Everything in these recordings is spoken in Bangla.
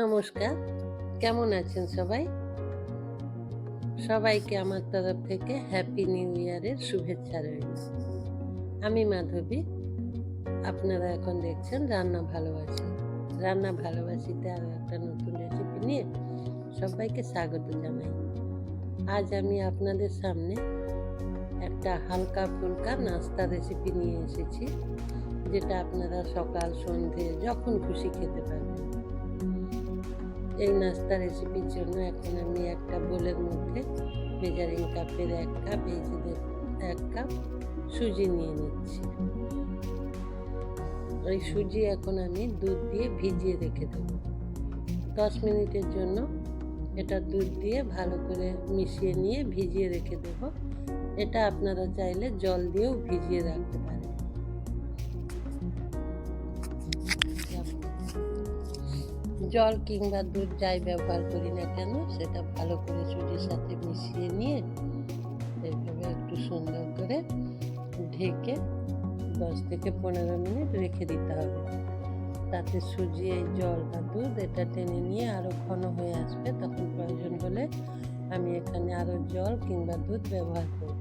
নমস্কার, কেমন আছেন সবাই? সবাইকে আমার তরফ থেকে হ্যাপি নিউ ইয়ারের শুভেচ্ছা রইল। আমি মাধবী, আপনারা এখন দেখছেন রান্না ভালোবাসি। রান্না ভালোবাসিতে আরও একটা নতুন রেসিপি নিয়ে সবাইকে স্বাগত জানাই। আজ আমি আপনাদের সামনে একটা হালকা ফুলকা নাস্তা রেসিপি নিয়ে এসেছি, যেটা আপনারা সকাল সন্ধে যখন খুশি খেতে পারবেন। এই নাস্তা রেসিপির জন্য এখন আমি একটা বোলের মধ্যে মেজারিং কাপের 1 কাপ, এই যে 1 কাপ সুজি নিয়ে নিচ্ছি। ওই সুজি এখন আমি দুধ দিয়ে ভিজিয়ে রেখে দেব 10 মিনিটের জন্য। এটা দুধ দিয়ে ভালো করে মিশিয়ে নিয়ে ভিজিয়ে রেখে দেব। এটা আপনারা চাইলে জল দিয়েও ভিজিয়ে রাখতে পারেন। জল কিংবা দুধ যাই ব্যবহার করি না কেন, সেটা ভালো করে সুজির সাথে মিশিয়ে নিয়ে এইভাবে একটু সুন্দর করে ঢেকে 10 থেকে 15 মিনিট রেখে দিতে হবে। তাতে সুজি এই জল বা দুধ এটা টেনে নিয়ে আরও ঘন হয়ে আসবে। তখন প্রয়োজন হলে আমি এখানে আরও জল কিংবা দুধ ব্যবহার করব।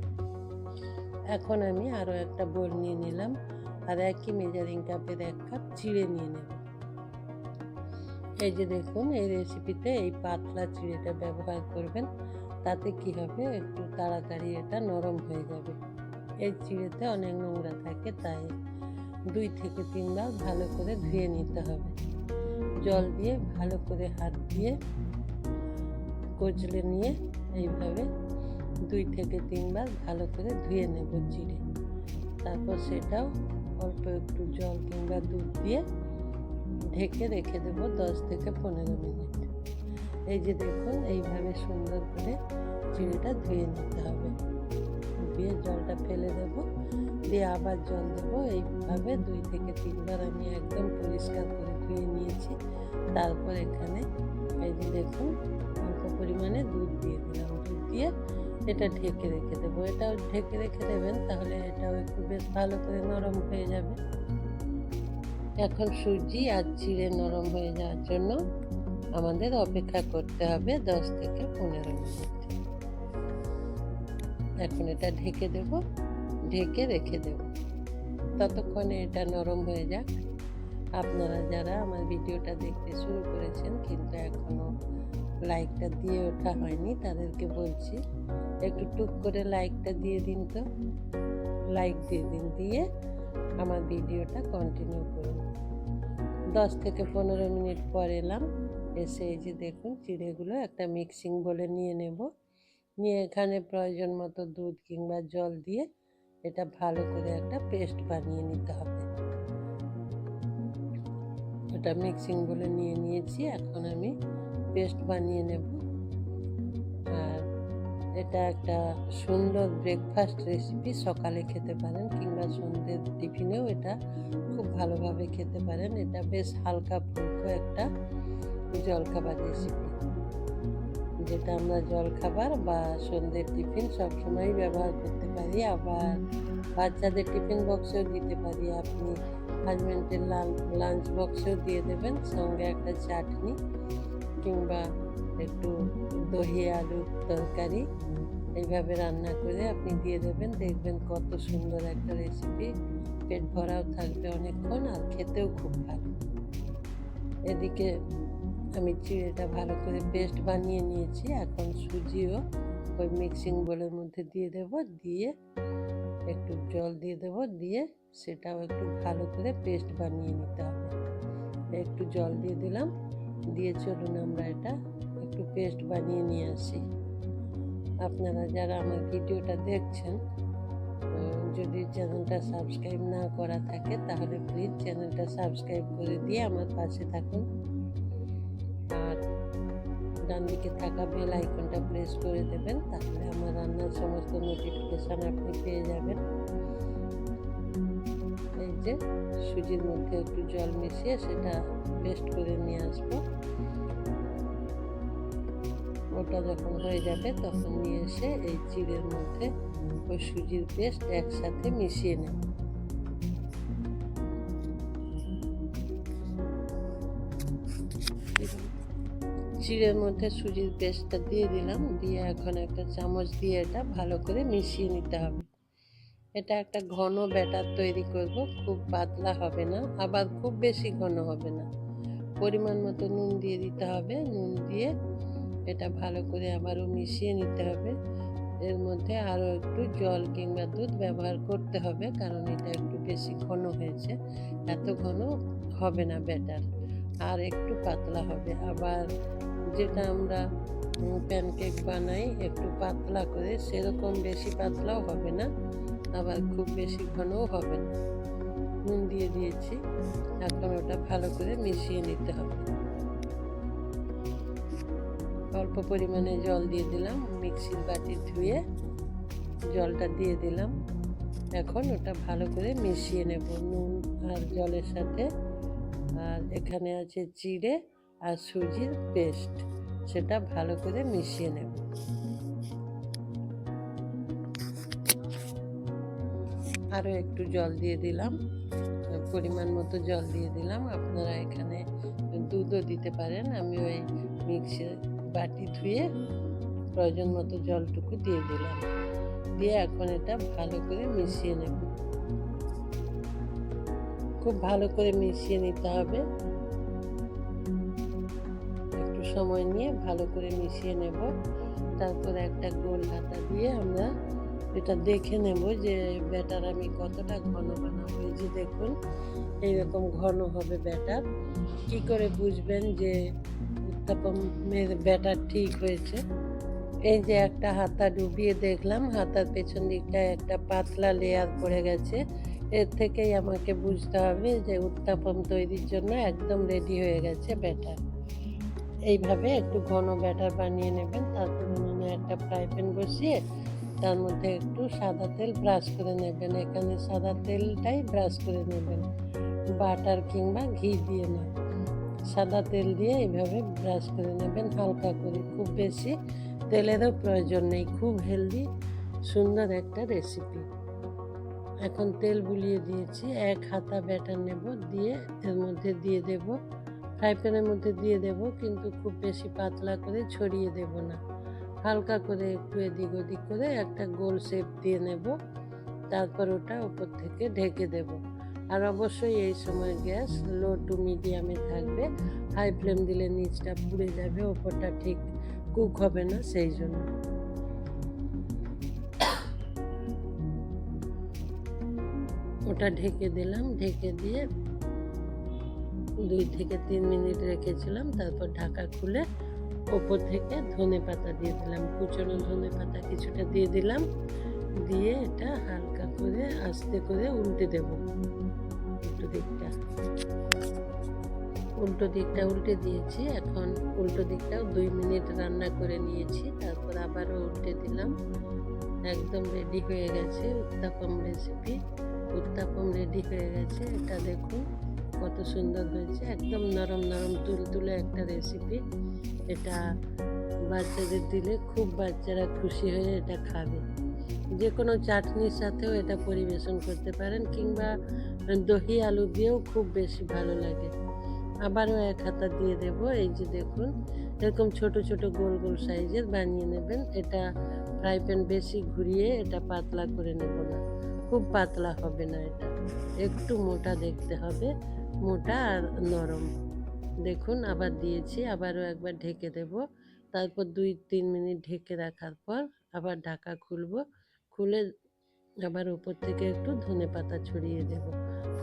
এখন আমি আরও একটা বোল নিয়ে নিলাম, আর একই মেজারিং কাপের 1 কাপ চিড়ে নিয়ে নেব। এই যে দেখুন, এই রেসিপিতে এই পাতলা চিড়েটা ব্যবহার করবেন। তাতে কি হবে, একটু তাড়াতাড়ি এটা নরম হয়ে যাবে। এই চিড়েতে অনেক নোংরা থাকে, তাই 2 থেকে 3 বার ভালো করে ধুয়ে নিতে হবে। জল দিয়ে ভালো করে হাত দিয়ে কচলে নিয়ে এইভাবে 2 থেকে 3 বার ভালো করে ধুয়ে নেব চিড়ে। তারপর সেটাও অল্প একটু জল কিংবা দুধ দিয়ে ঢেকে রেখে দেব 10 থেকে 15 মিনিট। এই যে দেখুন, এইভাবে সুন্দর করে চিড়েটা ধুয়ে নিতে হবে। ধুয়ে জলটা ফেলে দেব, দিয়ে আবার জল দেবো। এইভাবে 2 থেকে 3 বার আমি একদম পরিষ্কার করে ধুয়ে নিয়েছি। তারপর এখানে এই যে দেখুন, অল্প পরিমাণে দুধ দিয়ে দিলাম। দুধ দিয়ে এটা ঢেকে রেখে দেবো। এটাও ঢেকে রেখে দেবেন, তাহলে এটাও একটু বেশ ভালো করে নরম হয়ে যাবে। এখন সুজি আর চিড়ে নরম হয়ে যাওয়ার জন্য আমাদের অপেক্ষা করতে হবে 10 থেকে 15 মিনিট। এখন এটা ঢেকে দেব, ঢেকে রেখে দেব। ততক্ষণে এটা নরম হয়ে যাক। আপনারা যারা আমার ভিডিওটা দেখতে শুরু করেছেন কিন্তু এখনো লাইকটা দিয়ে ওঠা হয়নি, তাদেরকে বলছি একটু টুক করে লাইকটা দিয়ে দিন। তো লাইক দিয়ে দিন, দিয়ে আমার ভিডিওটা কন্টিনিউ করুন। 10 থেকে 15 মিনিট পর এলাম, এসে এই যে দেখুন চিড়েগুলো একটা মিক্সিং বলে নিয়ে নেব। নিয়ে এখানে প্রয়োজন মতো দুধ কিংবা জল দিয়ে এটা ভালো করে একটা পেস্ট বানিয়ে নিতে হবে। এটা মিক্সিং বলে নিয়ে নিয়েছি, এখন আমি পেস্ট বানিয়ে নেব। আর এটা একটা সুন্দর ব্রেকফাস্ট রেসিপি, সকালে খেতে পারেন কিংবা সন্ধ্যের টিফিনেও এটা খুব ভালোভাবে খেতে পারেন। এটা বেশ হালকা ফুলকো একটা জলখাবার রেসিপি, যেটা আমরা জলখাবার বা সন্ধ্যের টিফিন সবসময় ব্যবহার করতে পারি। আবার বাচ্চাদের টিফিন বক্সেও দিতে পারি। আপনি হাজব্যান্ডের লাঞ্চ বক্সেও দিয়ে দেবেন, সঙ্গে একটা চাটনি কিংবা একটু দহি আলুর তরকারি এইভাবে রান্না করে আপনি দিয়ে দেবেন। দেখবেন কত সুন্দর একটা রেসিপি, পেট ভরাও থাকবে অনেকক্ষণ, আর খেতেও খুব ভালো। এদিকে আমি চিড়েটা ভালো করে পেস্ট বানিয়ে নিয়েছি। এখন সুজিও ওই মিক্সিং বোলের মধ্যে দিয়ে দেব, দিয়ে একটু জল দিয়ে দেব, দিয়ে সেটাও একটু ভালো করে পেস্ট বানিয়ে নিতে হবে। একটু জল দিয়ে দিলাম, দিয়ে চলুন আমরা এটা একটু পেস্ট বানিয়ে নিয়ে আসি। আপনারা যারা আমার ভিডিওটা দেখছেন, যদি চ্যানেলটা সাবস্ক্রাইব না করা থাকে তাহলে প্লিজ চ্যানেলটা সাবস্ক্রাইব করে দিয়ে আমার পাশে থাকুন। আর ডান দিকে থাকা বেল আইকনটা প্রেস করে দেবেন, তাহলে আমার রান্নার সমস্ত নোটিফিকেশান আপনি পেয়ে যাবেন। এই যে সুজির মধ্যে একটু জল মিশিয়ে সেটা পেস্ট করে নিয়ে আসবো। ওটা যখন হয়ে যাবে তখন নিয়ে এসে এই চিড়ের মধ্যে ওই সুজির পেস্ট একসাথে মিশিয়ে নেব। চিড়ের মধ্যে সুজির পেস্টটা দিয়ে দিলাম, দিয়ে এখন একটা চামচ দিয়ে এটা ভালো করে মিশিয়ে নিতে হবে। এটা একটা ঘন ব্যাটার তৈরি করব, খুব পাতলা হবে না, আবার খুব বেশি ঘন হবে না। পরিমাণ মতো নুন দিয়ে দিতে হবে, নুন দিয়ে এটা ভালো করে আবারও মিশিয়ে নিতে হবে। এর মধ্যে আরও একটু জল কিংবা দুধ ব্যবহার করতে হবে, কারণ এটা একটু বেশি ঘন হয়েছে। এত ঘন হবে না ব্যাটার, আর একটু পাতলা হবে। আবার যেটা আমরা প্যানকেক বানাই একটু পাতলা করে, সেরকম বেশি পাতলাও হবে না, আবার খুব বেশি ঘনও হবে না। নুন দিয়ে দিয়েছি, এখন ওটা ভালো করে মিশিয়ে নিতে হবে। অল্প পরিমাণে জল দিয়ে দিলাম, মিক্সির বাটি ধুয়ে জলটা দিয়ে দিলাম। এখন ওটা ভালো করে মিশিয়ে নেব নুন আর জলের সাথে। আর এখানে আছে চিড়ে আর সুজির পেস্ট, সেটা ভালো করে মিশিয়ে নেব। আরও একটু জল দিয়ে দিলাম, পরিমাণ মতো জল দিয়ে দিলাম। আপনারা এখানে দুধও দিতে পারেন। আমি ওই মিক্সির বাটি ধুয়ে প্রয়োজন মতো জলটুকু দিয়ে দিলাম, দিয়ে এখন এটা ভালো করে মিশিয়ে নেব। খুব ভালো করে মিশিয়ে নিতে হবে, একটু সময় নিয়ে ভালো করে মিশিয়ে নেব। তারপর একটা গোল হাতা দিয়ে আমরা এটা দেখে নেব যে ব্যাটার আমি কতটা ঘন বানাবো। এই যে দেখুন, এইরকম ঘন হবে ব্যাটার। কি করে বুঝবেন যে উত্তাপমের ব্যাটার ঠিক হয়েছে? এই যে একটা হাতা ডুবিয়ে দেখলাম, হাতার পেছন দিকটায় একটা পাতলা লেয়ার পড়ে গেছে। এর থেকেই আমাকে বুঝতে হবে যে উত্তাপম তৈরির জন্য একদম রেডি হয়ে গেছে ব্যাটার। এইভাবে একটু ঘন ব্যাটার বানিয়ে নেবেন। তারপর উনুনে একটা ফ্রাই প্যান বসিয়ে তার মধ্যে একটু সাদা তেল ব্রাশ করে নেবেন। এখানে সাদা তেলটাই ব্রাশ করে নেবেন, বাটার কিংবা ঘি দিয়ে না, সাদা তেল দিয়ে এইভাবে ব্রাশ করে নেবেন হালকা করে। খুব বেশি তেলেরও প্রয়োজন নেই, খুব হেলদি সুন্দর একটা রেসিপি। এখন তেল বুলিয়ে দিয়েছি, এক হাতা ব্যাটার নেব, দিয়ে এর মধ্যে দিয়ে দেব, ফ্রাই প্যানের মধ্যে দিয়ে দেব, কিন্তু খুব বেশি পাতলা করে ছড়িয়ে দেব না, হালকা করে একটু এদিক ওদিক করে একটা গোল শেপ দিয়ে নেব। তারপর ওটা উপর থেকে ঢেকে দেব। আর অবশ্যই এই সময় গ্যাস লো টু মিডিয়ামে থাকবে, হাই ফ্লেম দিলে নিচটা পুড়ে যাবে, ওপরটা ঠিক কুক হবে না, সেই জন্য। ওটা ঢেকে দিলাম, ঢেকে দিয়ে 2 থেকে 3 মিনিট রেখেছিলাম। তারপর ঢাকা খুলে ওপর থেকে ধনে পাতা দিয়ে দিলাম, কুচনো ধনে পাতা কিছুটা দিয়ে দিলাম, দিয়ে এটা হালকা করে আস্তে করে উল্টে দেব। উল্টো দিকটা উল্টে দিয়েছি। এখন উল্টো দিকটাও 2 মিনিট রান্না করে নিয়েছি। তারপর আবারও উল্টে দিলাম। একদম রেডি হয়ে গেছে উত্তাপম রেসিপি। উত্তাপম রেডি হয়ে গেছে। এটা দেখুন কত সুন্দর হয়েছে, একদম নরম নরম তুলতুলে একটা রেসিপি। এটা বাচ্চাদের দিলে খুব বাচ্চারা খুশি হয়ে এটা খাবে। যে কোনো চাটনির সাথেও এটা পরিবেশন করতে পারেন, কিংবা দহি আলু দিয়েও খুব বেশি ভালো লাগে। আবারও এক হাতা দিয়ে দেব। এই যে দেখুন, এরকম ছোট ছোট গোল গোল সাইজের বানিয়ে নেবেন। এটা ফ্রাই প্যান বেশি ঘুরিয়ে এটা পাতলা করে নেব না, খুব পাতলা হবে না, এটা একটু মোটা দেখতে হবে, মোটা আর নরম। দেখুন আবার দিয়েছি, আবারও একবার ঢেকে দেব। তারপর 2-3 মিনিট ঢেকে রাখার পর আবার ঢাকা খুলব, খুলে আবার উপর থেকে একটু ধনে পাতা ছড়িয়ে দেব।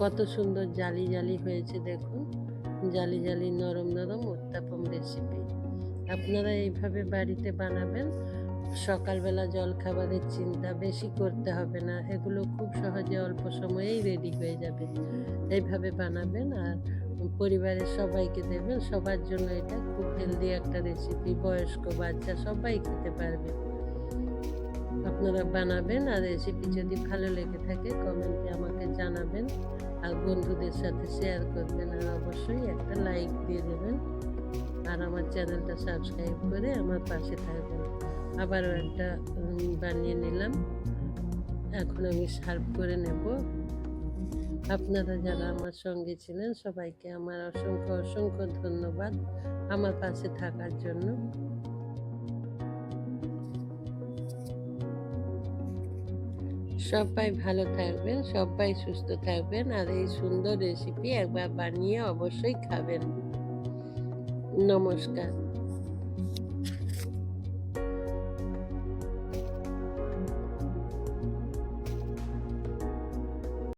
কত সুন্দর জালি জালি হয়েছে দেখুন, জালি জালি নরম নরম উত্তাপম রেসিপি। আপনারা এইভাবে বাড়িতে বানাবেন, সকালবেলা জলখাবারের চিন্তা বেশি করতে হবে না, এগুলো খুব সহজে অল্প সময়েই রেডি হয়ে যাবে। এইভাবে বানাবেন আর পরিবারের সবাইকে দেবেন, সবার জন্য এটা খুব হেলদি একটা রেসিপি, বয়স্ক বাচ্চা সবাই খেতে পারবে। আপনারা বানাবেন, আর রেসিপি যদি ভালো লেগে থাকে কমেন্টে আমাকে জানাবেন, আর বন্ধুদের সাথে শেয়ার করবেন, আর অবশ্যই একটা লাইক দিয়ে দেবেন, আর আমার চ্যানেলটা সাবস্ক্রাইব করে আমার পাশে থাকবেন। আবারও একটা বানিয়ে নিলাম, এখন আমি সার্ভ করে নেব। আপনারা যারা আমার সঙ্গে ছিলেন সবাইকে আমার অসংখ্য অসংখ্য ধন্যবাদ আমার পাশে থাকার জন্য। সবাই ভালো থাকবেন, সবাই সুস্থ থাকবেন, আর এই সুন্দর রেসিপি একবার বানিয়ে অবশ্যই খাবেন। নমস্কার।